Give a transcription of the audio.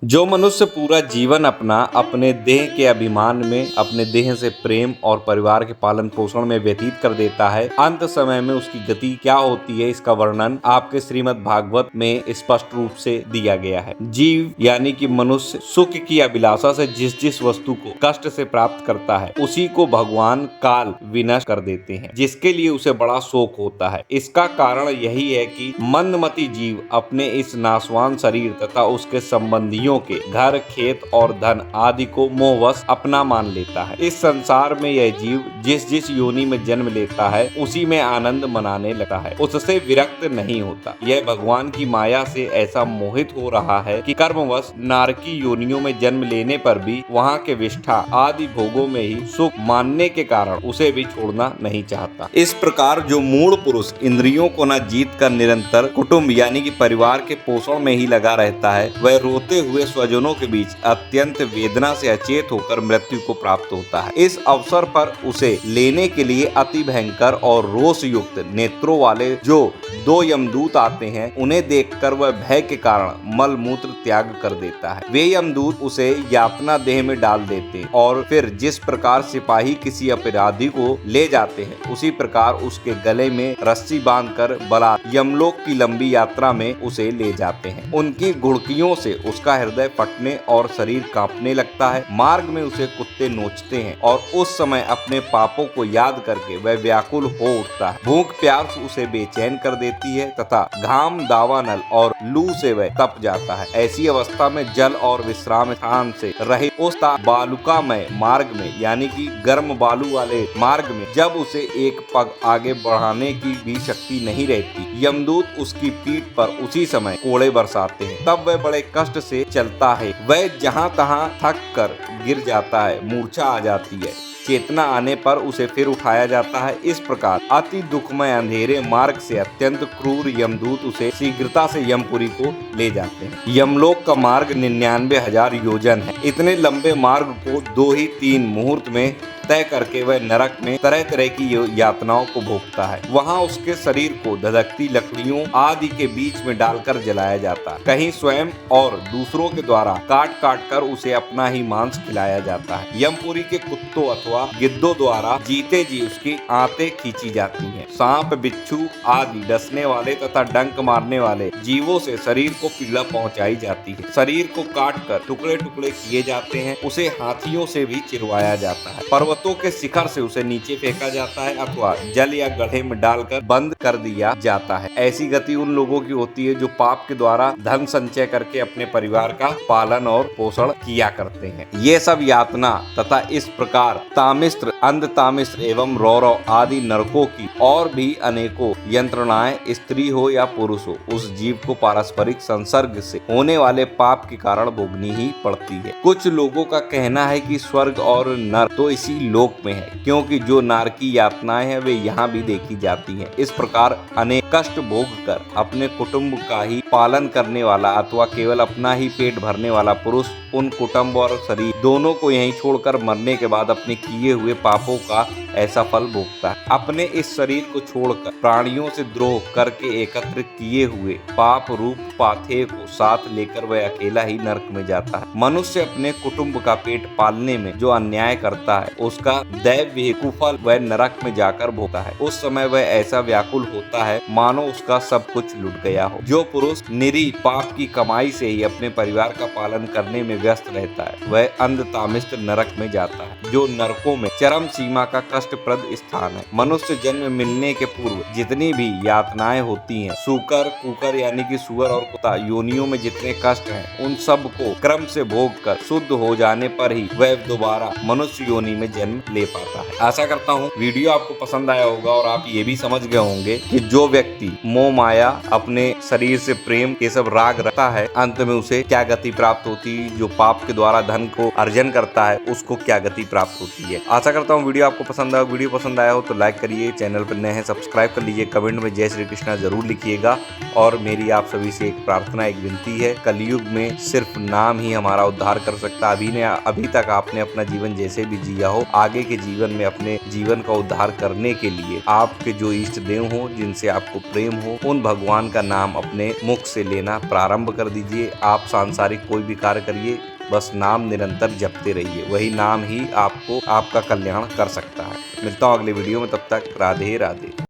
जो मनुष्य पूरा जीवन अपने देह के अभिमान में, अपने देह से प्रेम और परिवार के पालन पोषण में व्यतीत कर देता है, अंत समय में उसकी गति क्या होती है, इसका वर्णन आपके श्रीमद् भागवत में स्पष्ट रूप से दिया गया है। जीव यानी कि मनुष्य सुख की अभिलाषा से जिस जिस वस्तु को कष्ट से प्राप्त करता है, उसी को भगवान काल विनष्ट कर देते हैं, जिसके लिए उसे बड़ा शोक होता है। इसका कारण यही है कि मंदमती जीव अपने इस नाशवान शरीर तथा उसके संबंधियों के घर, खेत और धन आदि को मोहवश अपना मान लेता है। इस संसार में यह जीव जिस जिस योनि में जन्म लेता है, उसी में आनंद मनाने लगता है, उससे विरक्त नहीं होता। यह भगवान की माया से ऐसा मोहित हो रहा है कि कर्मवश नारकी योनियों में जन्म लेने पर भी वहाँ के विष्ठा आदि भोगों में ही सुख मानने के कारण उसे भी छोड़ना नहीं चाहता। इस प्रकार जो मूढ़ पुरुष इंद्रियों को न जीत कर निरंतर कुटुंब यानी कि परिवार के पोषण में ही लगा रहता है, वह रोते हुए स्वजनों के बीच अत्यंत वेदना से अचेत होकर मृत्यु को प्राप्त होता है। इस अवसर पर उसे लेने के लिए अति भयंकर और रोष युक्त नेत्रों वाले जो दो यमदूत आते हैं, उन्हें देखकर वह भय के कारण मल मूत्र त्याग कर देता है। वे यमदूत उसे यातना देह में डाल देते और फिर जिस प्रकार सिपाही किसी अपराधी को ले जाते हैं, उसी प्रकार उसके गले में रस्सी बांधकर बलात् यमलोक की लंबी यात्रा में उसे ले जाते हैं। उनकी घुड़कियों से उसका हृदय फटने और शरीर कांपने लगता है। मार्ग में उसे कुत्ते नोचते हैं और उस समय अपने पापों को याद करके वह व्याकुल हो उठता है। भूख प्यास उसे बेचैन कर देती है तथा घाम, दावानल और लू से वह तप जाता है। ऐसी अवस्था में जल और विश्राम स्थान से रहे उस बालुकामय मार्ग में यानी कि गर्म बालू वाले मार्ग में जब उसे एक पग आगे बढ़ाने की भी शक्ति नहीं रहती, यमदूत उसकी पीठ पर उसी समय कोड़े बरसाते हैं। तब वह बड़े कष्ट से चलता है। वह जहाँ तहाँ थक कर गिर जाता है, मूर्छा आ जाती है। चेतना आने पर उसे फिर उठाया जाता है। इस प्रकार अति दुखमय अंधेरे मार्ग से अत्यंत क्रूर यमदूत उसे शीघ्रता से यमपुरी को ले जाते हैं। यमलोक का मार्ग 99,000 योजन है। इतने लंबे मार्ग को 2 ही 3 मुहूर्त में तय करके वह नरक में तरह तरह की यातनाओं को भोगता है। वहाँ उसके शरीर को धधकती लकड़ियों आदि के बीच में डालकर जलाया जाता है। कहीं स्वयं और दूसरों के द्वारा काट काट कर उसे अपना ही मांस खिलाया जाता है। यमपुरी के कुत्तों अथवा गिद्धों द्वारा जीते जी उसकी आंतें खींची जाती हैं। सांप, बिच्छू आदि डसने वाले तथा डंक मारने वाले जीवों से शरीर को पीड़ा पहुंचाई जाती है। शरीर को काट कर टुकड़े टुकड़े किए जाते हैं। उसे हाथियों से भी चिरवाया जाता है। पर्वतों के शिखर से उसे नीचे फेंका जाता है अथवा जल या गड्ढे में डालकर बंद कर दिया जाता है। ऐसी गति उन लोगों की होती है जो पाप के द्वारा धन संचय करके अपने परिवार का पालन और पोषण किया करते हैं। ये सब यातना तथा इस प्रकार तामिस्त्र, अंधतामिस्त्र एवं रौरव आदि नरकों की और भी अनेकों यंत्रणाएं स्त्री हो या पुरुष हो, उस जीव को पारस्परिक संसर्ग से होने वाले पाप के कारण भोगनी ही पड़ती है। कुछ लोगों का कहना है कि स्वर्ग और नरक तो इसी लोक में है, क्योंकि जो नारकी यातनाएं हैं वे यहाँ भी देखी जाती हैं। इस प्रकार अनेक कष्ट भोग कर अपने कुटुंब का ही पालन करने वाला अथवा केवल अपना ही पेट भरने वाला पुरुष उन कुटुंब और शरीर दोनों को यहीं छोड़कर मरने के बाद अपने किए हुए पापों का ऐसा फल भोगता है। अपने इस शरीर को छोड़कर प्राणियों से द्रोह करके एकत्र किए हुए पाप रूप पाथे को साथ लेकर वह अकेला ही नरक में जाता है। मनुष्य अपने कुटुंब का पेट पालने में जो अन्याय करता है, उसका दैव्य कुफल वह नरक में जाकर भोगता है। उस समय वह ऐसा व्याकुल होता है मानो उसका सब कुछ लुट गया हो। जो पुरुष निरी पाप की कमाई से ही अपने परिवार का पालन करने में व्यस्त रहता है, वह अंधतामिस्त्र नरक में जाता है, जो नरकों में चरम सीमा का कष्टप्रद स्थान है। मनुष्य जन्म मिलने के पूर्व जितनी भी यातनाएं होती हैं, सूकर, कुकर यानी कि सुअर और कुत्ता योनियों में जितने कष्ट हैं, उन सब को क्रम से भोग कर शुद्ध हो जाने पर ही वह दोबारा मनुष्य योनि में जन्म ले पाता है। आशा करता हूँ वीडियो आपको पसंद आया होगा और आप ये भी समझ गए होंगे कि जो व्यक्ति मोह माया, अपने शरीर से प्रेम, ये सब राग रखता है, अंत में उसे क्या गति प्राप्त होती है। जो पाप के द्वारा धन को अर्जन करता है, उसको क्या गति प्राप्त होती है। आशा करता हूँ वीडियो आपको पसंद वीडियो पसंद आया हो तो लाइक करिए, चैनल पर नए हैं सब्सक्राइब कर लीजिए, कमेंट में जय श्री कृष्णा जरूर लिखिएगा। और मेरी आप सभी से एक प्रार्थना, एक विनती है, कलयुग में सिर्फ नाम ही हमारा उद्धार कर सकता है। अभी तक आपने अपना जीवन जैसे भी जिया हो, आगे के जीवन में अपने जीवन का उद्धार करने के लिए आपके जो इष्ट देव हो, जिनसे आपको प्रेम हो, उन भगवान का नाम अपने मुख से लेना प्रारंभ कर दीजिए। आप सांसारिक कोई भी कार्य करिए, बस नाम निरंतर जपते रहिए, वही नाम ही आपको आपका कल्याण कर सकता है। मिलता हूँ अगले वीडियो में, तब तक राधे राधे।